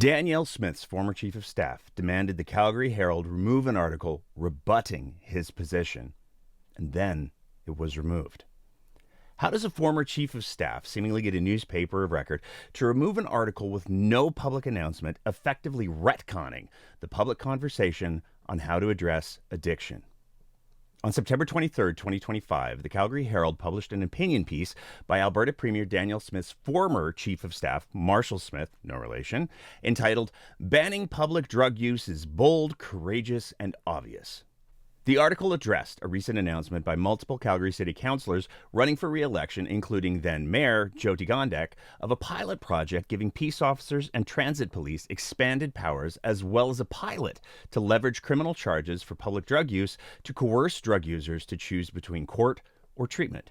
Danielle Smith's former chief of staff demanded the Calgary Herald remove an article rebutting his position, and then it was removed. How does a former chief of staff seemingly get a newspaper of record to remove an article with no public announcement, effectively retconning the public conversation on how to address addiction? On September 23, 2025, the Calgary Herald published an opinion piece by Alberta Premier Danielle Smith's former chief of staff, Marshall Smith, no relation, entitled "Banning Public Drug Use is Bold, Courageous, and Obvious." The article addressed a recent announcement by multiple Calgary City councillors running for re-election, including then Mayor Jyoti Gondek, of a pilot project giving peace officers and transit police expanded powers, as well as a pilot to leverage criminal charges for public drug use to coerce drug users to choose between court or treatment.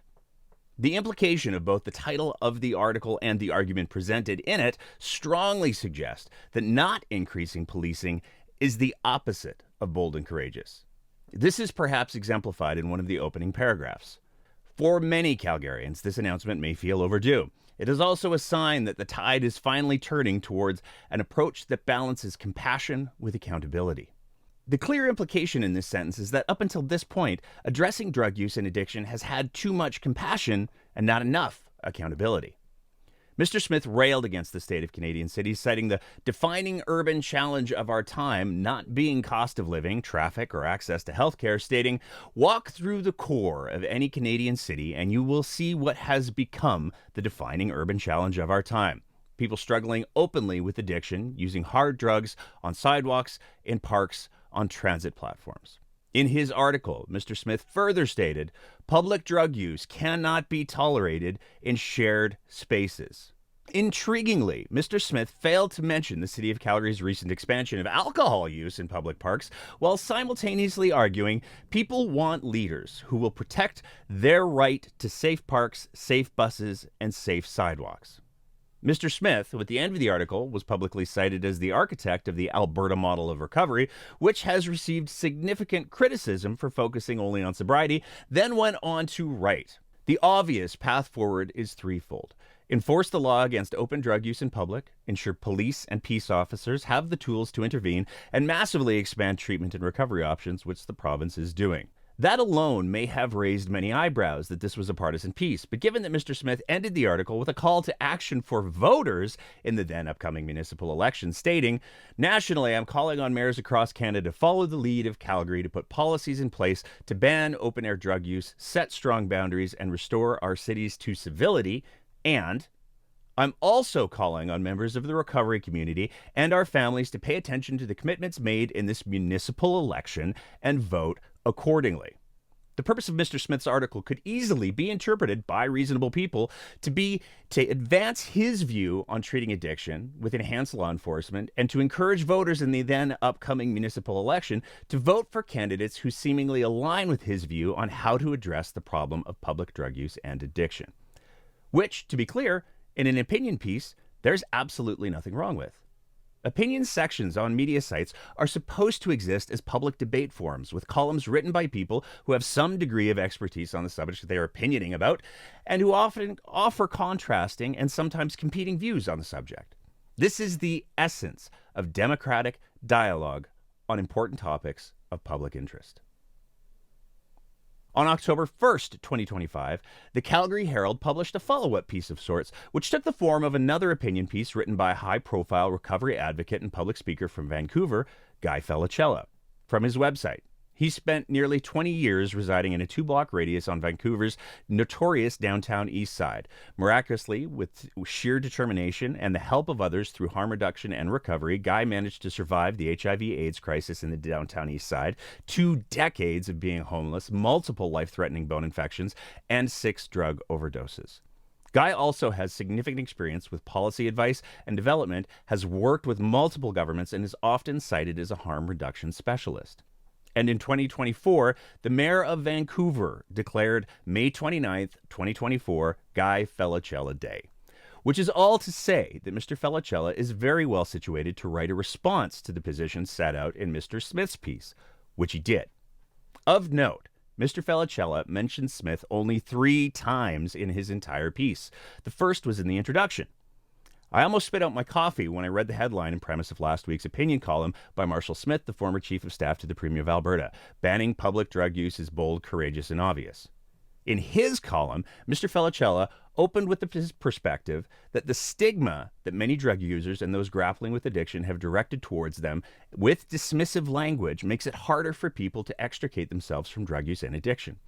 The implication of both the title of the article and the argument presented in it strongly suggest that not increasing policing is the opposite of bold and courageous. This is perhaps exemplified in one of the opening paragraphs. For many Calgarians, this announcement may feel overdue. It is also a sign that the tide is finally turning towards an approach that balances compassion with accountability. The clear implication in this sentence is that up until this point, addressing drug use and addiction has had too much compassion and not enough accountability. Mr. Smith railed against the state of Canadian cities, citing the defining urban challenge of our time not being cost of living, traffic, or access to healthcare, stating, "Walk through the core of any Canadian city and you will see what has become the defining urban challenge of our time. People struggling openly with addiction, using hard drugs on sidewalks, in parks, on transit platforms." In his article, Mr. Smith further stated, public drug use cannot be tolerated in shared spaces. Intriguingly, Mr. Smith failed to mention the City of Calgary's recent expansion of alcohol use in public parks, while simultaneously arguing people want leaders who will protect their right to safe parks, safe buses, and safe sidewalks. Mr. Smith, who at the end of the article was publicly cited as the architect of the Alberta model of recovery, which has received significant criticism for focusing only on sobriety, then went on to write, "The obvious path forward is threefold. Enforce the law against open drug use in public, ensure police and peace officers have the tools to intervene, and massively expand treatment and recovery options, which the province is doing." That alone may have raised many eyebrows that this was a partisan piece, but given that Mr. Smith ended the article with a call to action for voters in the then upcoming municipal election, stating, "Nationally, I'm calling on mayors across Canada to follow the lead of Calgary to put policies in place to ban open-air drug use, set strong boundaries, and restore our cities to civility, and I'm also calling on members of the recovery community and our families to pay attention to the commitments made in this municipal election and vote accordingly." The purpose of Mr. Smith's article could easily be interpreted by reasonable people to be to advance his view on treating addiction with enhanced law enforcement and to encourage voters in the then upcoming municipal election to vote for candidates who seemingly align with his view on how to address the problem of public drug use and addiction. Which, to be clear, in an opinion piece, there's absolutely nothing wrong with. Opinion sections on media sites are supposed to exist as public debate forums with columns written by people who have some degree of expertise on the subject they are opinioning about and who often offer contrasting and sometimes competing views on the subject. This is the essence of democratic dialogue on important topics of public interest. On October 1st, 2025, the Calgary Herald published a follow-up piece of sorts, which took the form of another opinion piece written by a high-profile recovery advocate and public speaker from Vancouver, Guy Felicella. From his website, he spent nearly 20 years residing in a 2-block radius on Vancouver's notorious downtown east side. Miraculously, with sheer determination and the help of others through harm reduction and recovery, Guy managed to survive the HIV/AIDS crisis in the downtown east side, 2 decades of being homeless, multiple life-threatening bone infections, and 6 drug overdoses. Guy also has significant experience with policy advice and development, has worked with multiple governments, and is often cited as a harm reduction specialist. And in 2024, the mayor of Vancouver declared May 29th, 2024, Guy Felicella Day, which is all to say that Mr. Felicella is very well situated to write a response to the position set out in Mr. Smith's piece, which he did. Of note, Mr. Felicella mentioned Smith only 3 times in his entire piece. The first was in the introduction. I almost spit out my coffee when I read the headline and premise of last week's opinion column by Marshall Smith, the former chief of staff to the Premier of Alberta. Banning public drug use is bold, courageous, and obvious. In his column, Mr. Felicella opened with his perspective that the stigma that many drug users and those grappling with addiction have directed towards them with dismissive language makes it harder for people to extricate themselves from drug use and addiction.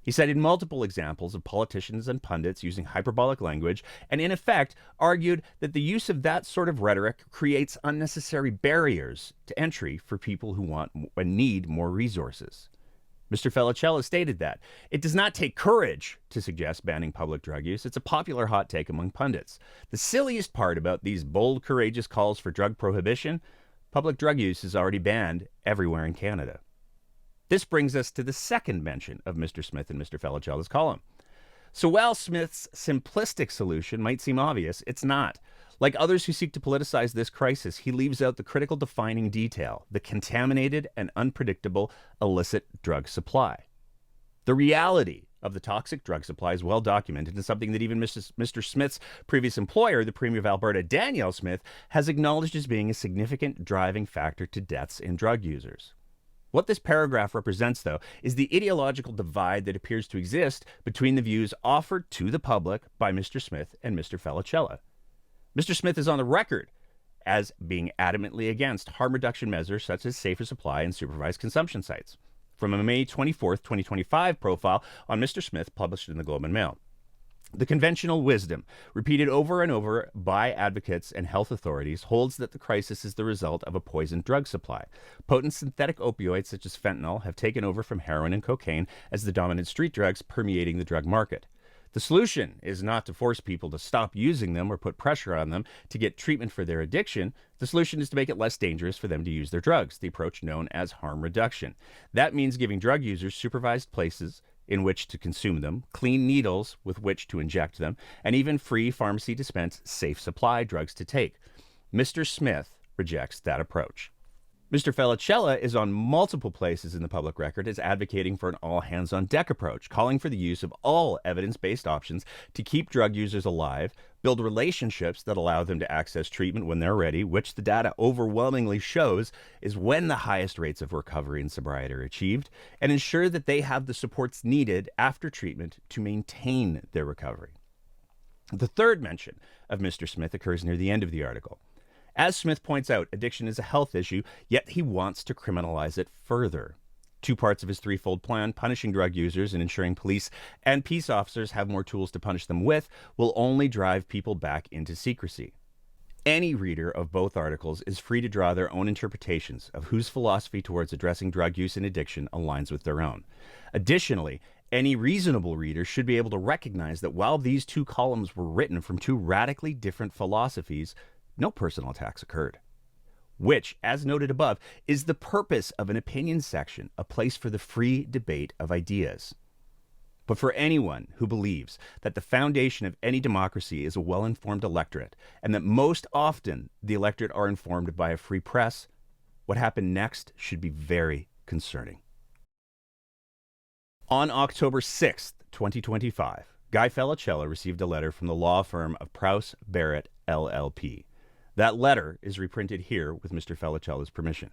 He cited multiple examples of politicians and pundits using hyperbolic language and, in effect, argued that the use of that sort of rhetoric creates unnecessary barriers to entry for people who want and need more resources. Mr. Felicella stated that it does not take courage to suggest banning public drug use. It's a popular hot take among pundits. The silliest part about these bold, courageous calls for drug prohibition, public drug use is already banned everywhere in Canada. This brings us to the second mention of Mr. Smith and Mr. Felicella's column. So while Smith's simplistic solution might seem obvious, it's not. Like others who seek to politicize this crisis, he leaves out the critical defining detail, the contaminated and unpredictable illicit drug supply. The reality of the toxic drug supply is well documented and something that even Mr. Smith's previous employer, the Premier of Alberta, Danielle Smith, has acknowledged as being a significant driving factor to deaths in drug users. What this paragraph represents, though, is the ideological divide that appears to exist between the views offered to the public by Mr. Smith and Mr. Felicella. Mr. Smith is on the record as being adamantly against harm reduction measures such as safer supply and supervised consumption sites. From a May 24th, 2025 profile on Mr. Smith published in the Globe and Mail. The conventional wisdom, repeated over and over by advocates and health authorities, holds that the crisis is the result of a poisoned drug supply. Potent synthetic opioids such as fentanyl have taken over from heroin and cocaine as the dominant street drugs permeating the drug market. The solution is not to force people to stop using them or put pressure on them to get treatment for their addiction. The solution is to make it less dangerous for them to use their drugs, the approach known as harm reduction. That means giving drug users supervised places in which to consume them, clean needles with which to inject them, and even free pharmacy dispensed safe supply drugs to take. Mr. Smith rejects that approach. Mr. Felicella is on multiple places in the public record as advocating for an all-hands-on-deck approach, calling for the use of all evidence-based options to keep drug users alive, build relationships that allow them to access treatment when they're ready, which the data overwhelmingly shows is when the highest rates of recovery and sobriety are achieved, and ensure that they have the supports needed after treatment to maintain their recovery. The third mention of Mr. Smith occurs near the end of the article. As Smith points out, addiction is a health issue, yet he wants to criminalize it further. Two parts of his threefold plan, punishing drug users and ensuring police and peace officers have more tools to punish them with, will only drive people back into secrecy. Any reader of both articles is free to draw their own interpretations of whose philosophy towards addressing drug use and addiction aligns with their own. Additionally, any reasonable reader should be able to recognize that while these two columns were written from two radically different philosophies, no personal attacks occurred, which, as noted above, is the purpose of an opinion section, a place for the free debate of ideas. But for anyone who believes that the foundation of any democracy is a well-informed electorate, and that most often the electorate are informed by a free press, what happened next should be very concerning. On October 6th, 2025, Guy Felicella received a letter from the law firm of Prowse Barrett, LLP. That letter is reprinted here with Mr. Felicella's permission.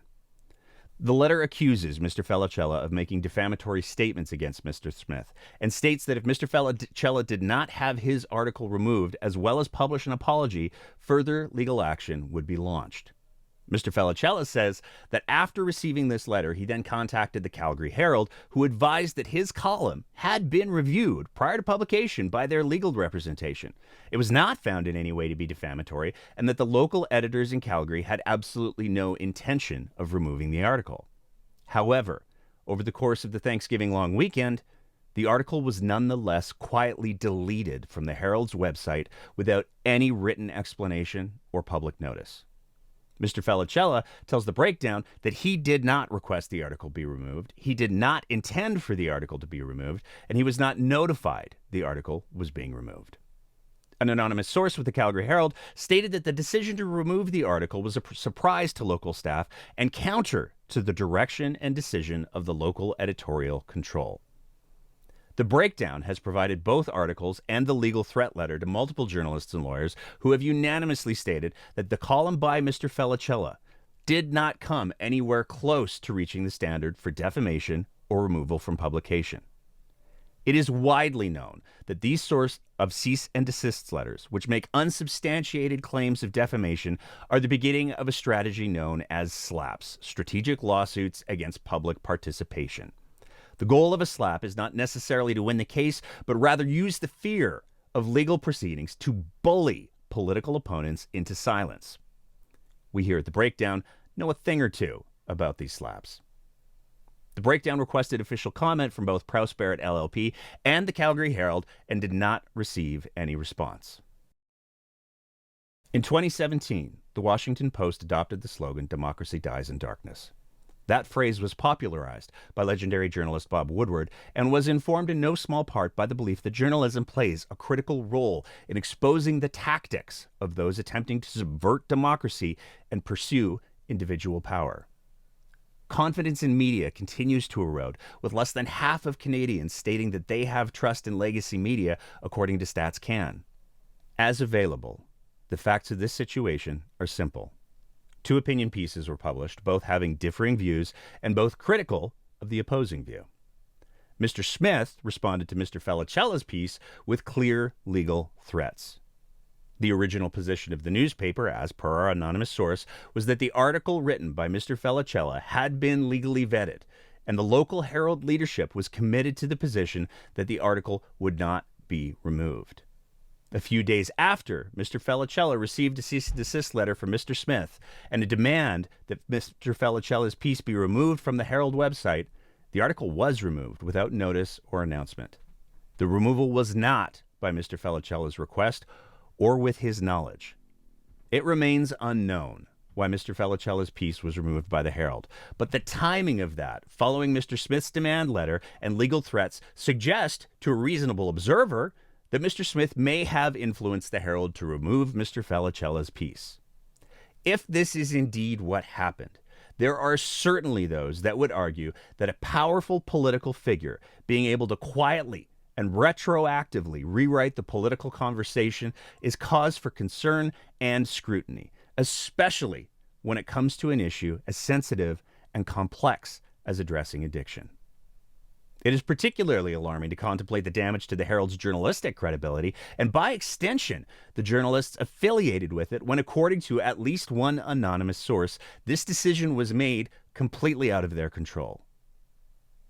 The letter accuses Mr. Felicella of making defamatory statements against Mr. Smith and states that if Mr. Felicella did not have his article removed as well as publish an apology, further legal action would be launched. Mr. Felicella says that after receiving this letter, he then contacted the Calgary Herald, who advised that his column had been reviewed prior to publication by their legal representation. It was not found in any way to be defamatory, and that the local editors in Calgary had absolutely no intention of removing the article. However, over the course of the Thanksgiving long weekend, the article was nonetheless quietly deleted from the Herald's website without any written explanation or public notice. Mr. Felicella tells The Breakdown that he did not request the article be removed, he did not intend for the article to be removed, and he was not notified the article was being removed. An anonymous source with the Calgary Herald stated that the decision to remove the article was a surprise to local staff and counter to the direction and decision of the local editorial control. The Breakdown has provided both articles and the legal threat letter to multiple journalists and lawyers who have unanimously stated that the column by Mr. Felicella did not come anywhere close to reaching the standard for defamation or removal from publication. It is widely known that these sorts of cease and desist letters, which make unsubstantiated claims of defamation, are the beginning of a strategy known as SLAPs, strategic lawsuits against public participation. The goal of a SLAP is not necessarily to win the case, but rather use the fear of legal proceedings to bully political opponents into silence. We here at The Breakdown know a thing or two about these SLAPs. The Breakdown requested official comment from both Prowse Barrett LLP and the Calgary Herald and did not receive any response. In 2017, the Washington Post adopted the slogan, "Democracy dies in darkness." That phrase was popularized by legendary journalist Bob Woodward and was informed in no small part by the belief that journalism plays a critical role in exposing the tactics of those attempting to subvert democracy and pursue individual power. Confidence in media continues to erode, with less than half of Canadians stating that they have trust in legacy media, according to Stats Can. As available, the facts of this situation are simple. 2 opinion pieces were published, both having differing views and both critical of the opposing view. Mr. Smith responded to Mr. Felicella's piece with clear legal threats. The original position of the newspaper, as per our anonymous source, was that the article written by Mr. Felicella had been legally vetted, and the local Herald leadership was committed to the position that the article would not be removed. A few days after, Mr. Felicella received a cease and desist letter from Mr. Smith and a demand that Mr. Felicella's piece be removed from the Herald website. The article was removed without notice or announcement. The removal was not by Mr. Felicella's request or with his knowledge. It remains unknown why Mr. Felicella's piece was removed by the Herald, but the timing of that, following Mr. Smith's demand letter and legal threats, suggest to a reasonable observer that Mr. Smith may have influenced the Herald to remove Mr. Felicella's piece. If this is indeed what happened, there are certainly those that would argue that a powerful political figure being able to quietly and retroactively rewrite the political conversation is cause for concern and scrutiny, especially when it comes to an issue as sensitive and complex as addressing addiction. It is particularly alarming to contemplate the damage to the Herald's journalistic credibility, and by extension, the journalists affiliated with it, when, according to at least one anonymous source, this decision was made completely out of their control.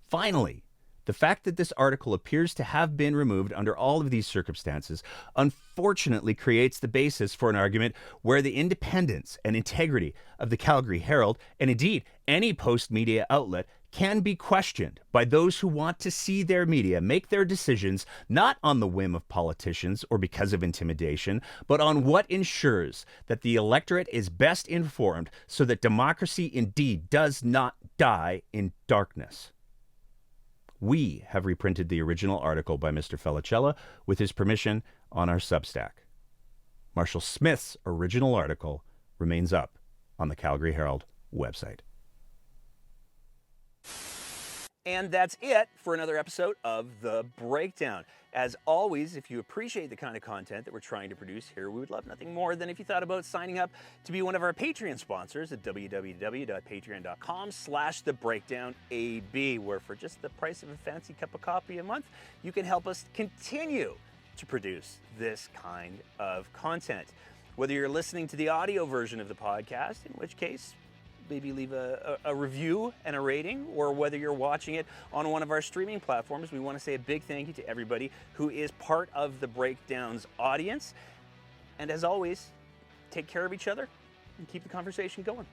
Finally, the fact that this article appears to have been removed under all of these circumstances unfortunately creates the basis for an argument where the independence and integrity of the Calgary Herald, and indeed any post-media outlet, can be questioned by those who want to see their media make their decisions not on the whim of politicians or because of intimidation, but on what ensures that the electorate is best informed so that democracy indeed does not die in darkness. We have reprinted the original article by Mr. Felicella with his permission on our Substack. Marshall Smith's original article remains up on the Calgary Herald website. And that's it for another episode of The Breakdown. As always, if you appreciate the kind of content that we're trying to produce here, we would love nothing more than if you thought about signing up to be one of our Patreon sponsors at www.patreon.com/thebreakdownab, where for just the price of a fancy cup of coffee a month, you can help us continue to produce this kind of content. Whether you're listening to the audio version of the podcast, in which case, maybe leave a review and a rating, or whether you're watching it on one of our streaming platforms, we want to say a big thank you to everybody who is part of the Breakdown's audience. And as always, take care of each other and keep the conversation going.